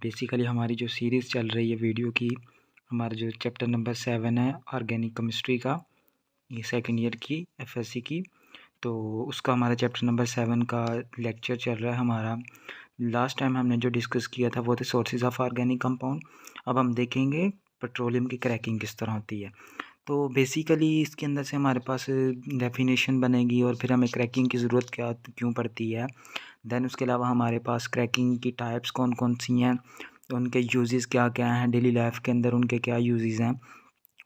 Basically हमारी जो series चल रही है वीडियो की, हमारा जो चैप्टर नंबर 7 है ऑर्गेनिक केमिस्ट्री का, ये सेकंड ईयर की एफएससी की, तो उसका हमारा चैप्टर नंबर 7 का लेक्चर चल रहा है हमारा। लास्ट टाइम हमने जो डिस्कस किया था वो थे सोर्सेज ऑफ ऑर्गेनिक कंपाउंड। अब हम देखेंगे पेट्रोलियम की क्रैकिंग किस तरह होती है। तो बेसिकली इसके अंदर से हमारे पास डेफिनेशन बनेगी और फिर हमें क्रैकिंग की ज़रूरत क्यों पड़ती है। देन उसके अलावा हमारे पास क्रैकिंग की टाइप्स कौन कौन सी हैं, उनके यूजेस क्या क्या हैं, डेली लाइफ के अंदर उनके क्या यूजेस हैं,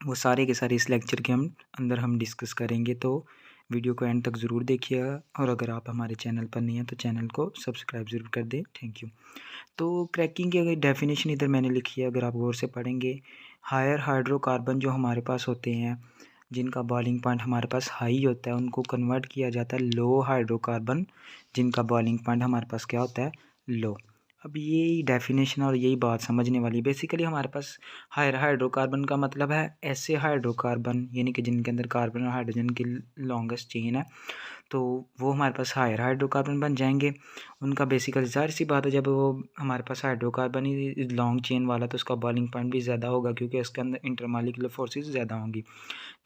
वो सारे के सारे इस लेक्चर के अंदर हम डिस्कस करेंगे। तो वीडियो को एंड तक ज़रूर देखिएगा और अगर आप हमारे चैनल पर नहीं हैं तो चैनल को सब्सक्राइब ज़रूर कर दें। Thank you. तो क्रैकिंग की अगर डेफिनेशन इधर मैंने लिखी है, अगर आप गौर से पढ़ेंगे, हायर हाइड्रोकार्बन जो हमारे पास होते हैं, जिनका बॉइलिंग पॉइंट हमारे पास हाई होता है, उनको कन्वर्ट किया जाता है लो हाइड्रोकार्बन, जिनका बॉइलिंग पॉइंट हमारे पास क्या होता है, लो। अब यही डेफिनेशन और यही बात समझने वाली। बेसिकली हमारे पास हायर हाइड्रोकार्बन का मतलब है ऐसे हाइड्रोकार्बन, यानी कि जिनके अंदर कार्बन और हाइड्रोजन की लॉन्गेस्ट चेन है, तो वो हमारे पास हायर हाइड्रोकार्बन बन जाएंगे। उनका बेसिकली ज़ाहिर सी बात है, जब वो हमारे पास हाइड्रोकार्बन ही लॉन्ग चेन वाला, तो उसका बॉइलिंग पॉइंट भी ज़्यादा होगा क्योंकि उसके अंदर इंटरमॉलिक्यूलर फोर्सेस ज़्यादा होंगी।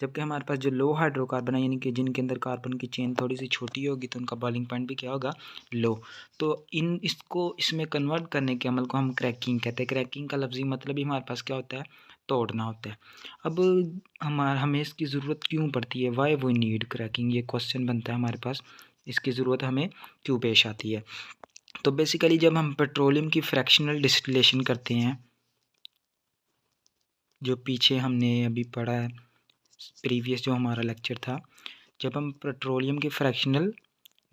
जबकि हमारे पास जो लो हाइड्रोकार्बन है, यानी कि जिनके अंदर कार्बन की चेन थोड़ी सी छोटी होगी, तो उनका बॉइलिंग पॉइंट भी क्या होगा, लो। तो इसमें कन्वर्ट करने के अमल को हम क्रैकिंग कहते हैं। क्रैकिंग का लफ्ज़ी मतलब ही हमारे पास क्या होता है, तोड़ना होता है। अब हमें इसकी ज़रूरत क्यों पड़ती है, वाई वी नीड क्रैकिंग, ये क्वेश्चन बनता है हमारे पास, इसकी ज़रूरत हमें क्यों पेश आती है। तो बेसिकली जब हम पेट्रोलियम की फ्रैक्शनल डिस्टिलेशन करते हैं, जो पीछे हमने अभी पढ़ा है प्रीवियस जो हमारा लेक्चर था, जब हम पेट्रोलियम की फ्रैक्शनल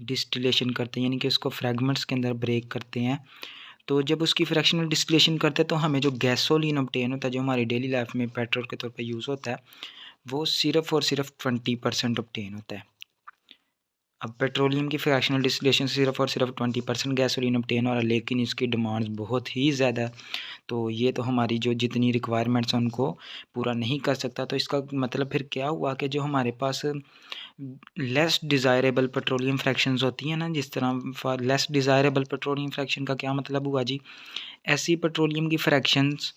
डिस्टिलेशन करते हैं, यानी कि उसको फ्रैगमेंट्स के अंदर ब्रेक करते हैं, तो जब उसकी फ्रैक्शनल डिस्टिलेशन करते हैं तो हमें जो गैसोलीन ऑब्टेन होता है, जो हमारी डेली लाइफ में पेट्रोल के तौर पे यूज़ होता है, वो सिर्फ़ और सिर्फ 20% ऑब्टेन होता है। अब पेट्रोलियम की फ्रैक्शनल डिस्टिलेशन सिर्फ और सिर्फ 20% गैसोलीन ऑब्टेन हो रहा है, लेकिन इसकी डिमांड्स बहुत ही ज़्यादा है। तो ये तो हमारी जो जितनी रिक्वायरमेंट्स हैं उनको पूरा नहीं कर सकता। तो इसका मतलब फिर क्या हुआ कि जो हमारे पास लेस डिज़ायरेबल पेट्रोलियम फ्रैक्शंस होती हैं ना, जिस तरह लेस डिज़ायरेबल पेट्रोलियम फ्रैक्शन का क्या मतलब हुआ जी, ऐसी पेट्रोलियम की फ्रैक्शंस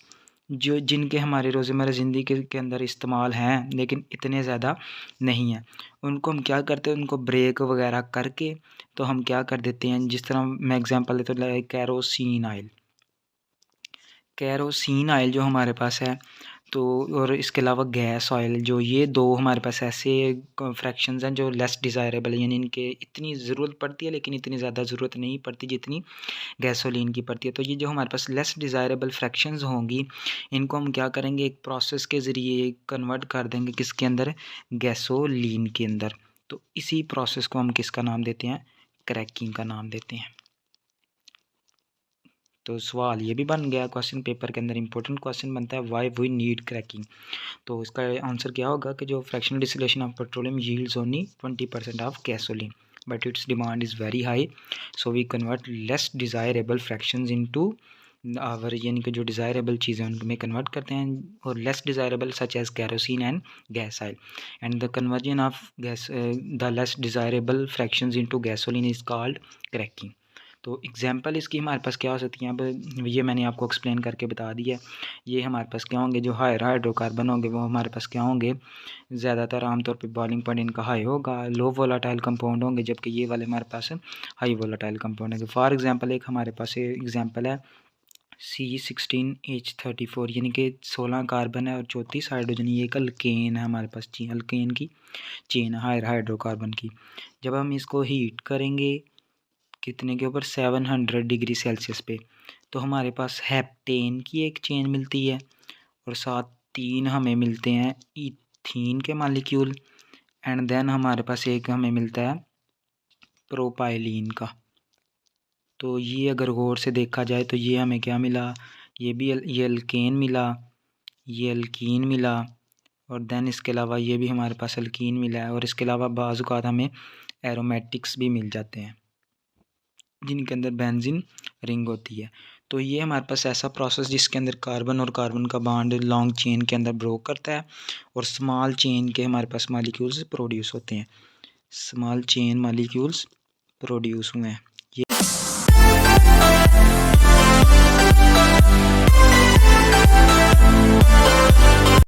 जो जिनके हमारे रोज़मर्रा ज़िंदगी के अंदर इस्तेमाल हैं लेकिन इतने ज़्यादा नहीं हैं, उनको हम क्या करते हैं, उनको ब्रेक वगैरह करके तो हम क्या कर देते हैं, जिस तरह मैं एग्जांपल देता हूँ, कैरोसिन ऑयल। कैरोसिन ऑयल जो हमारे पास है, तो और इसके अलावा गैस ऑयल, जो ये दो हमारे पास ऐसे फ्रैक्शंस हैं जो लेस डिज़ायरेबल, यानी इनके इतनी ज़रूरत पड़ती है लेकिन इतनी ज़्यादा ज़रूरत नहीं पड़ती जितनी गैसोलीन की पड़ती है। तो ये जो हमारे पास लेस डिज़ायरेबल फ्रैक्शंस होंगी, इनको हम क्या करेंगे, एक प्रोसेस के ज़रिए कन्वर्ट कर देंगे किसके अंदर, गैसोलीन के अंदर। तो इसी प्रोसेस को हम किसका नाम देते हैं, क्रैकिंग का नाम देते हैं। तो सवाल ये भी बन गया क्वेश्चन पेपर के अंदर, इंपॉर्टेंट क्वेश्चन बनता है, व्हाई वी नीड क्रैकिंग। तो इसका आंसर क्या होगा कि जो fractional distillation of petroleum yields only 20% of gasoline, but its demand is very high, so we convert less desirable fractions into our, यानी कि जो डिज़ायरेबल चीज़ें उनमें कन्वर्ट करते हैं, और less desirable such as kerosene and gas oil, and the conversion of gas the less desirable fractions into gasoline is called cracking. तो example इसकी हमारे पास क्या हो सकती हैं, अब ये मैंने आपको एक्सप्लेन करके बता दिया। ये हमारे पास क्या होंगे, जो हायर हाइड्रोकार्बन होंगे वो हमारे पास क्या होंगे, ज़्यादातर आमतौर पे बॉइलिंग पॉइंट इनका हाई होगा, लो वोलाटाइल कंपाउंड होंगे, जबकि ये वाले हमारे पास हाई वोलाटाइल कंपाउंड होंगे। फॉर एग्जांपल एक हमारे पास एग्जांपल है C16H34, यानी कि 16 कार्बन है और 34 हाइड्रोजन, ये एक अल्केन है हमारे पास, अल्केन की चेन हायर हाइड्रोकार्बन की। जब हम इसको हीट करेंगे कितने के ऊपर, 700 डिग्री सेल्सियस पे, तो हमारे पास हेप्टेन की एक चेन मिलती है और साथ 3 हमें मिलते हैं इथीन के मालिक्यूल, एंड देन हमारे पास एक हमें मिलता है प्रोपाइलीन का। तो ये अगर गौर से देखा जाए तो ये हमें क्या मिला, ये अल्केन मिला, ये अल्कीन मिला, और देन इसके अलावा ये भी हमारे पास अल्कीन मिला है, और इसके अलावा बाज़ औक़ात हमें एरोमेटिक्स भी मिल जाते हैं जिनके अंदर बेंजीन रिंग होती है। तो ये हमारे पास ऐसा प्रोसेस जिसके अंदर कार्बन और कार्बन का बॉन्ड लॉन्ग चेन के अंदर ब्रोक करता है और स्मॉल चेन के हमारे पास मॉलिक्यूल्स प्रोड्यूस होते हैं, स्मॉल चेन मॉलिक्यूल्स प्रोड्यूस हुए हैं।